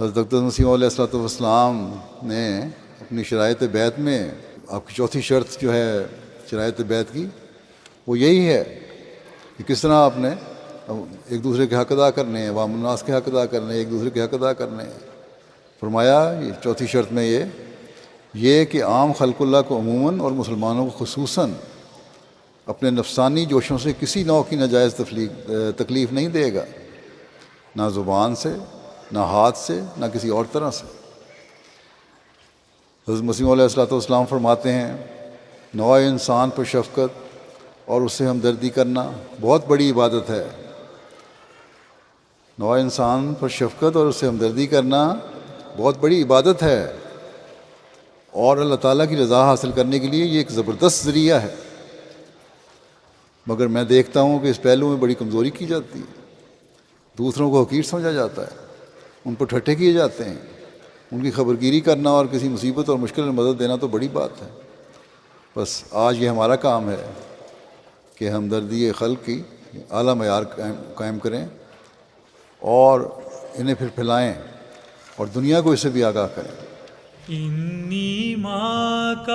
حضرت اقدس مسیح علیہ السلام نے اپنی شرائط بیعت میں آپ کی چوتھی شرط جو ہے شرائط بیعت کی وہ یہی ہے کہ کس طرح آپ نے ایک دوسرے کے حق ادا کرنے ہیں، عوام الناس کے حق ادا کرنے ہیں، ایک دوسرے کے حق ادا کرنے ہیں۔ فرمایا یہ چوتھی شرط میں یہ کہ عام خلق اللہ کو عموماً اور مسلمانوں کو خصوصاً اپنے نفسانی جوشوں سے کسی نوع کی ناجائز تکلیف نہیں دے گا، نہ زبان سے، نہ ہاتھ سے، نہ کسی اور طرح سے۔ حضرت مسیح علیہ السلام فرماتے ہیں نوع انسان پر شفقت اور اس سے ہمدردی کرنا بہت بڑی عبادت ہے۔ نوع انسان پر شفقت اور اس سے ہمدردی کرنا بہت بڑی عبادت ہے، اور اللہ تعالیٰ کی رضا حاصل کرنے کے لیے یہ ایک زبردست ذریعہ ہے۔ مگر میں دیکھتا ہوں کہ اس پہلو میں بڑی کمزوری کی جاتی ہے، دوسروں کو حقیر سمجھا جاتا ہے، ان پر ٹھٹھے کیے جاتے ہیں۔ ان کی خبرگیری کرنا اور کسی مصیبت اور مشکل میں مدد دینا تو بڑی بات ہے۔ بس آج یہ ہمارا کام ہے کہ ہمدردی خلق کی اعلیٰ معیار قائم کریں اور انہیں پھر پھیلائیں اور دنیا کو اس سے بھی آگاہ کریں۔ انی معاک